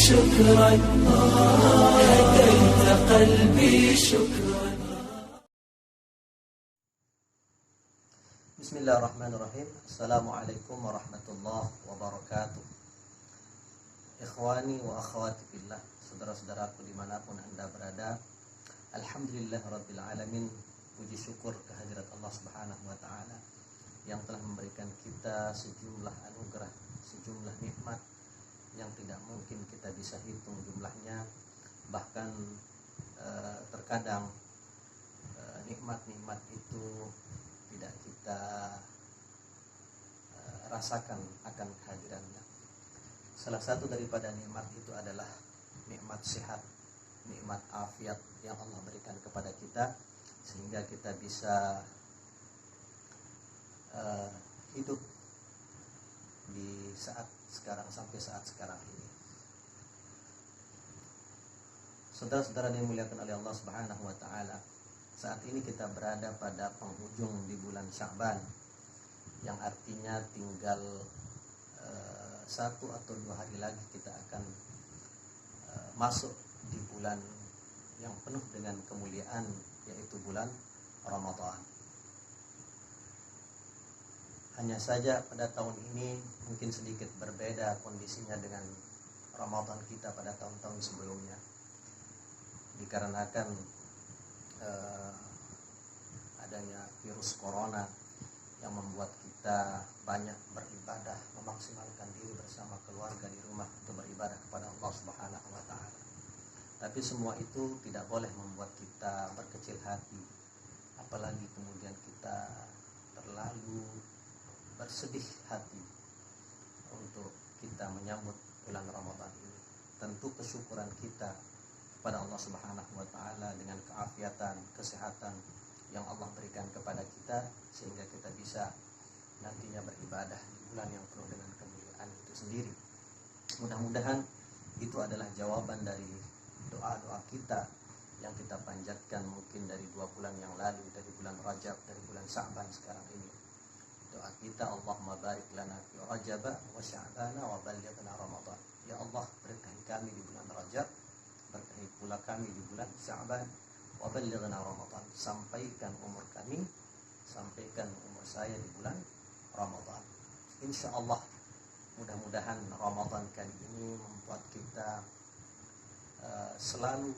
شكرا هديت قلبي شكرا. Bismillahirrahmanirrahim. Assalamualaikum warahmatullahi wabarakatuh. Ikhwani wa akhwati fillah, saudara-saudaraku dimanapun anda berada, alhamdulillah rabbil alamin. Puji syukur kehadirat Allah subhanahu wa ta'ala yang telah memberikan kita sejumlah anugerah, sejumlah nikmat yang tidak mungkin kita bisa hitung jumlahnya. Bahkan terkadang nikmat-nikmat itu tidak kita rasakan akan kehadirannya. Salah satu daripada nikmat itu adalah nikmat sehat, nikmat afiat yang Allah berikan kepada kita, sehingga kita bisa hidup di saat sekarang sampai saat sekarang ini. Saudara-saudara yang dimuliakan oleh Allah Subhanahu wa taala, saat ini kita berada pada penghujung di bulan Sya'ban, yang artinya tinggal 1 atau 2 hari lagi kita akan masuk di bulan yang penuh dengan kemuliaan, yaitu bulan Ramadan. Hanya saja pada tahun ini mungkin sedikit berbeda kondisinya dengan Ramadan kita pada tahun-tahun sebelumnya, dikarenakan adanya virus corona yang membuat kita banyak beribadah, memaksimalkan diri bersama keluarga di rumah untuk beribadah kepada Allah Subhanahu wa taala. Tapi semua itu tidak boleh membuat kita berkecil hati, apalagi kemudian kita terlalu bersedih hati untuk kita menyambut bulan Ramadan ini. Tentu kesyukuran kita kepada Allah Subhanahu wa taala dengan keafiatan, kesehatan yang Allah berikan kepada kita, sehingga kita bisa nantinya beribadah di bulan yang penuh dengan kemuliaan itu sendiri. Mudah-mudahan itu adalah jawaban dari doa-doa kita yang kita panjatkan mungkin dari 2 bulan yang lalu, dari bulan Rajab, dari bulan Sya'ban sekarang ini. Doa kita, Allahumma barik lana fi Rajab wa Sya'ban wa ballighna Ramadan. Ya Allah, berkahi kami di bulan Rajab, berkahi pula kami di bulan Sya'ban, wa ballighna Ramadan. Sampaikan umur kami, sampaikan umur saya di bulan Ramadan. Insyaallah, mudah-mudahan Ramadan kali ini membuat kita selalu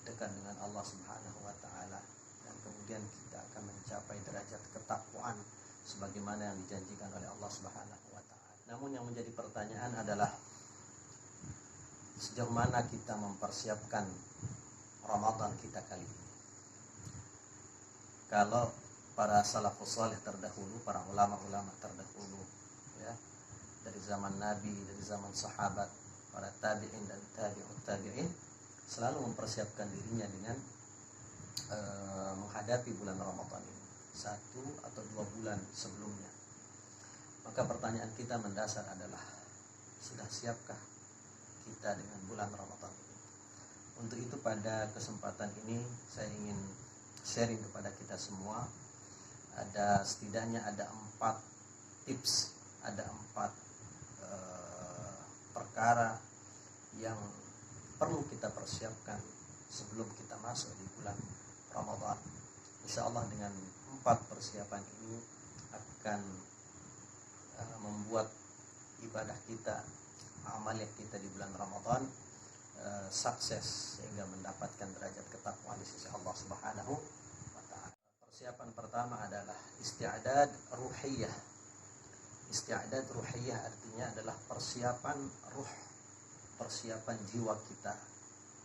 dekat dengan Allah Subhanahu wa taala, dan kemudian kita akan mencapai derajat ketakwaan sebagaimana yang dijanjikan oleh Allah Subhanahu wa taala. Namun yang menjadi pertanyaan adalah sejauh mana kita mempersiapkan Ramadan kita kali ini. Kalau para salafus saleh terdahulu, para ulama-ulama terdahulu, ya, dari zaman Nabi, dari zaman sahabat, para tabi'in dan tabi'ut tabi'in, selalu mempersiapkan dirinya dengan menghadapi bulan Ramadan ini 1 atau 2 bulan sebelumnya. Maka pertanyaan kita mendasar adalah, sudah siapkah kita dengan bulan Ramadan ini? Untuk itu pada kesempatan ini saya ingin sharing kepada kita semua, setidaknya ada 4 tips, ada 4 perkara yang perlu kita persiapkan sebelum kita masuk di bulan Ramadan. Insyaallah dengan 4 persiapan ini akan membuat ibadah kita, amaliyah kita di bulan Ramadan sukses, sehingga mendapatkan derajat ketakwaan di sisi Allah Subhanahu wa taala. Persiapan pertama adalah isti'dad ruhiyah. Isti'dad ruhiyah artinya adalah persiapan ruh, persiapan jiwa kita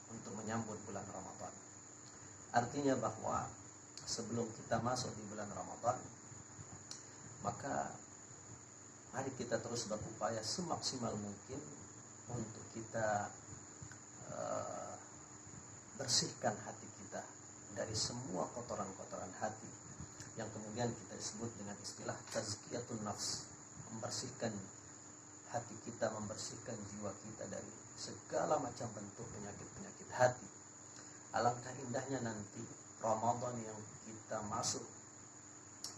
untuk menyambut bulan Ramadan. Artinya bahwa sebelum kita masuk di bulan Ramadan, maka mari kita terus berupaya semaksimal mungkin untuk kita bersihkan hati kita dari semua kotoran-kotoran hati yang kemudian kita sebut dengan istilah tazkiyatun nafs, membersihkan hati kita, membersihkan jiwa kita dari segala macam bentuk penyakit-penyakit hati. Alangkah indahnya nanti Ramadan yang kita masuk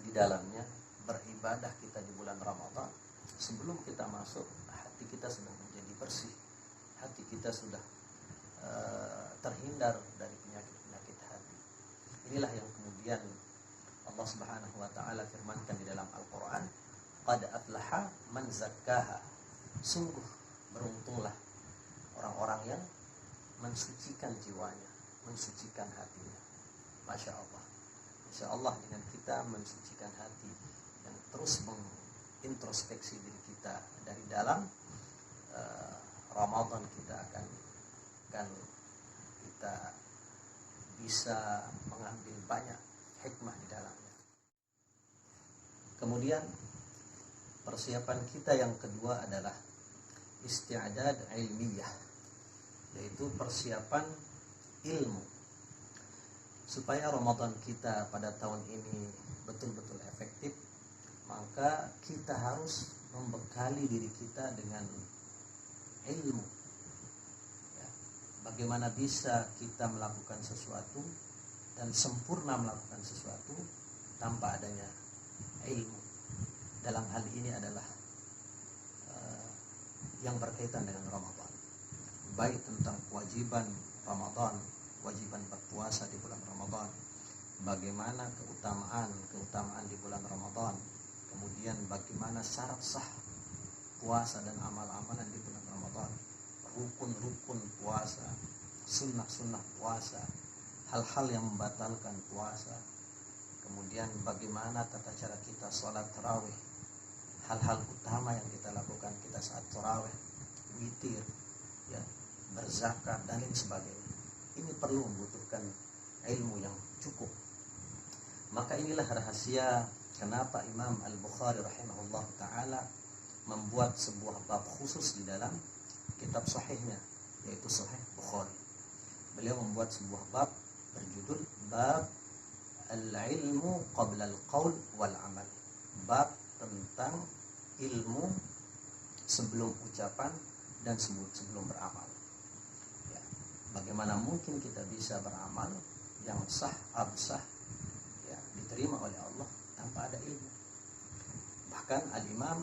di dalamnya, beribadah kita di bulan Ramadan, sebelum kita masuk hati kita sedang menjadi bersih, hati kita sudah terhindar dari penyakit-penyakit hati. Inilah yang kemudian Allah Subhanahu wa taala firmankan di dalam Al-Qur'an, qad aflaha man zakkaha. Sungguh beruntunglah orang-orang yang mensucikan jiwanya, mensucikan hatinya. Masya Allah. Insya Allah dengan kita mensucikan hati dan terus mengintrospeksi diri kita dari dalam, Ramadan kita akan kita bisa mengambil banyak hikmah di dalamnya. Kemudian persiapan kita yang kedua adalah isti'dad ilmiyah, yaitu persiapan ilmu. Supaya Ramadan kita pada tahun ini betul-betul efektif, maka kita harus membekali diri kita dengan ilmu. Ya, bagaimana bisa kita melakukan sesuatu dan sempurna melakukan sesuatu tanpa adanya ilmu. Dalam hal ini adalah yang berkaitan dengan Ramadan, baik tentang kewajiban Ramadan, kewajiban berpuasa di bulan Ramadan, bagaimana keutamaan di bulan Ramadan, kemudian bagaimana syarat sah puasa dan amal-amalan di bulan Ramadan, rukun-rukun puasa, sunnah-sunnah puasa, hal-hal yang membatalkan puasa, kemudian bagaimana tata cara kita sholat tarawih, hal-hal utama yang kita lakukan kita saat tarawih, witir, ya, berzakat dan lain sebagainya. Ini perlu membutuhkan ilmu yang cukup. Maka inilah rahasia kenapa Imam Al-Bukhari rahimahullah ta'ala membuat sebuah bab khusus di dalam kitab sahihnya, yaitu Sahih Bukhari. Beliau membuat sebuah bab berjudul Bab Al-Ilmu Qabla Al-Qaul Wal-Amal. Bab tentang ilmu sebelum ucapan dan sebelum beramal. Ya, bagaimana mungkin kita bisa beramal yang sah, absah, ya, diterima oleh Allah tanpa ada ilmu. Bahkan Al-Imam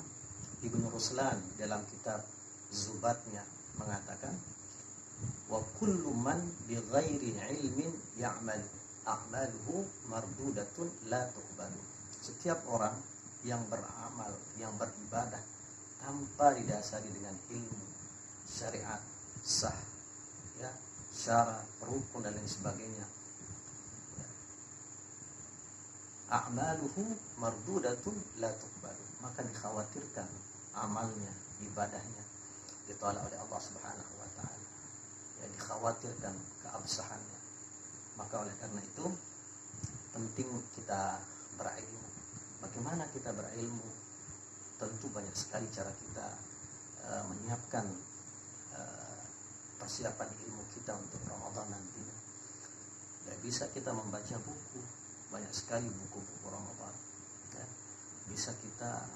Ibn Ruslan dalam kitab Zubatnya mengatakan, wa kullu man bighairi ilmin ya'mal a'maluhu mardudatun la tuqbalu. Setiap orang yang beramal, yang beribadah tanpa didasari dengan ilmu syariat sah, ya, syarat, rukun dan lain sebagainya, ya, a'maluhu mardudatun la tuqbalu, maka dikhawatirkan amalnya, ibadahnya ditolak oleh Allah Subhanahu wa taala. Ya, dikhawatirkan keabsahannya. Maka oleh karena itu penting kita berilmu. Bagaimana kita berilmu? Tentu banyak sekali cara kita menyiapkan persiapan ilmu kita untuk Ramadan nantinya. Ya, bisa kita membaca buku, banyak sekali buku-buku Ramadan. Ya, bisa kita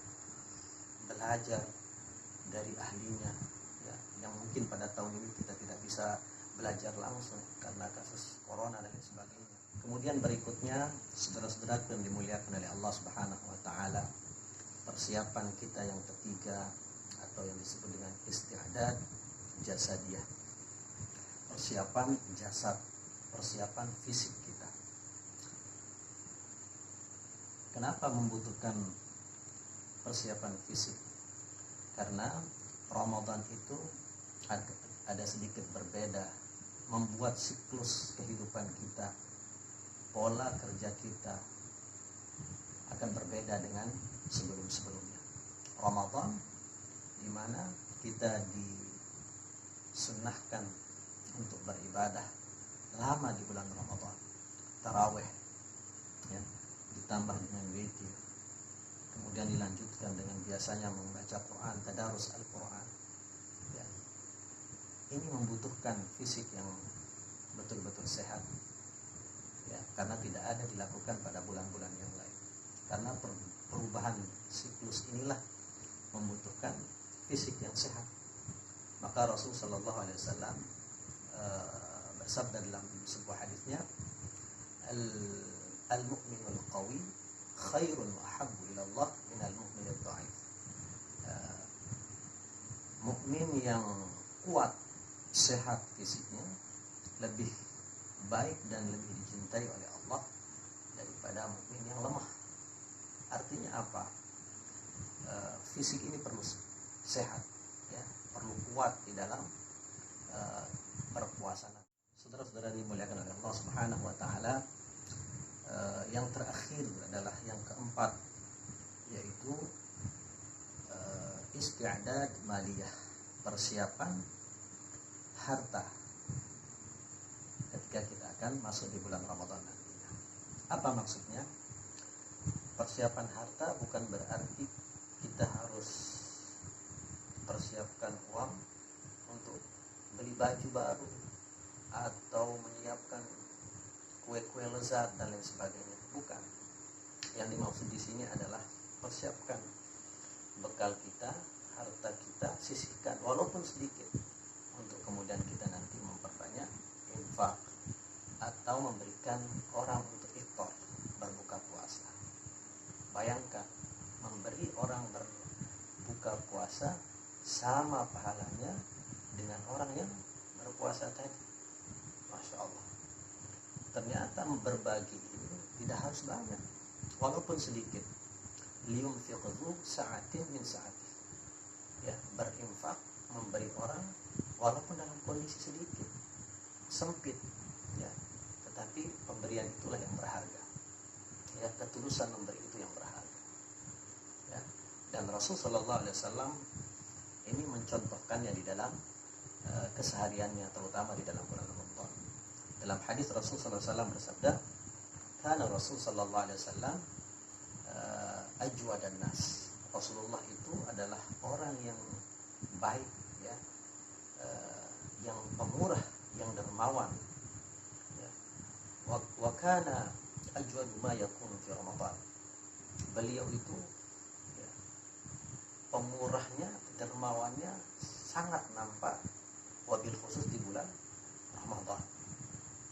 belajar dari ahlinya, ya, yang mungkin pada tahun ini kita tidak bisa belajar langsung karena kasus corona dan sebagainya. Kemudian berikutnya, saudara-saudara yang dimuliakan oleh Allah Subhanahu wa taala, persiapan kita yang ketiga atau yang disebut dengan isti'dad jasadiyah. Persiapan jasad, persiapan fisik kita. Kenapa membutuhkan persiapan fisik? Karena Ramadan itu ada sedikit berbeda, membuat siklus kehidupan kita, pola kerja kita akan berbeda dengan sebelum-sebelumnya. Ramadan di mana kita disunnahkan untuk beribadah lama di bulan Ramadan, tarawih, ya, ditambah dengan witir, kemudian dilanjutkan dengan biasanya membaca Quran, tadarus Al-Quran. Ya, ini membutuhkan fisik yang betul-betul sehat, ya, karena tidak ada dilakukan pada bulan-bulan yang lain. Karena perubahan siklus inilah membutuhkan fisik yang sehat. Maka Rasul Shallallahu Alaihi Wasallam bersabda dalam sebuah hadisnya, al-mu'minul qawi khairun wa ahabbu ila Allah min al-mu'minid dha'if. Mukmin yang kuat, sehat fisiknya, lebih baik dan lebih dicintai oleh Allah daripada mukmin yang lemah. Artinya apa? Fisik ini perlu sehat, ya, perlu kuat di dalam berpuasa. Saudara-saudara dimuliakan oleh Allah Subhanahu wa taala, yang terakhir adalah yang keempat, yaitu isti'dad maliyah, persiapan harta ketika kita akan masuk di bulan Ramadan nantinya. Apa maksudnya? Persiapan harta bukan berarti kita harus persiapkan uang untuk beli baju baru atau menyiapkan kue-kue lezat dan lain sebagainya. Bukan. Yang dimaksud di sini adalah persiapkan bekal kita, harta kita, sisihkan walaupun sedikit untuk kemudian kita nanti memperbanyak infak atau memberikan orang untuk iftar, berbuka puasa. Bayangkan, memberi orang berbuka puasa sama pahalanya dengan orang yang berpuasa tadi. Masya Allah. Ternyata berbagi ini tidak harus banyak, walaupun sedikit. Liyunfiqhu sa'atin min sa'ati. Ya, berinfak, memberi orang walaupun dalam kondisi sedikit, sempit, ya, tetapi pemberian itulah yang berharga. Ya, ketulusan memberi itu yang berharga. Ya, dan Rasul Shallallahu Alaihi Wasallam ini mencontohkannya di dalam kesehariannya, terutama di dalam bulan Ramadan. Dalam hadis Rasul Shallallahu Alaihi Wasallam bersabda, "Kana Rasul Shallallahu Alaihi Wasallam ajwadan nas." Rasulullah itu adalah orang yang baik, ya, yang pemurah, yang dermawan. Ya. Wa kana ajwad ma yakunu fi Ramadan. Beliau itu, ya, pemurahnya, dermawannya sangat nampak wabil khusus di bulan Ramadan.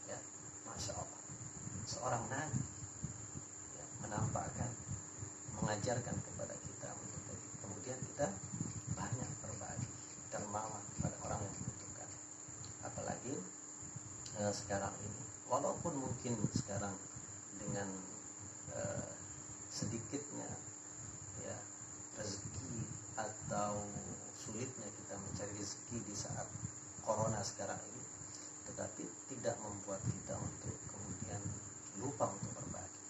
Ya, Masya Allah. Seorang nabi, ya, menampakkan, mengajarkan kepada kita untuk tadi. Kemudian kita banyak berbagi, dermawan kepada orang yang membutuhkan. Apalagi sekarang ini, walaupun mungkin sekarang dengan sedikitnya, ya, rezeki atau sulitnya kita mencari rezeki di saat corona sekarang ini, tetapi tidak membuat kita untuk kemudian lupa untuk berbagi.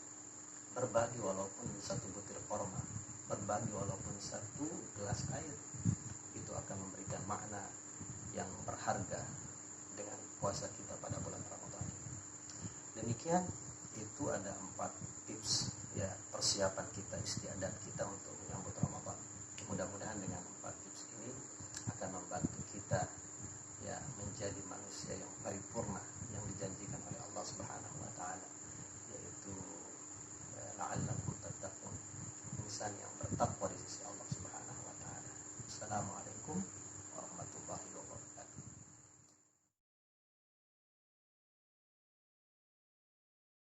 Berbagi walaupun satu butir korma, berbagi walaupun satu gelas air, itu akan memberikan makna yang berharga dengan puasa kita pada bulan Ramadan. Demikian, itu ada 4 tips, ya, persiapan kita, istiadat kita untuk menyambut Ramadan. Mudah-mudahan dengan 4 tips ini akan membantu kita, ya, menjadi manusia yang paripurna yang dijanjikan oleh Allah Subhanahu wa taala, yaitu la'allakum tattaqun, insan yang bertakwa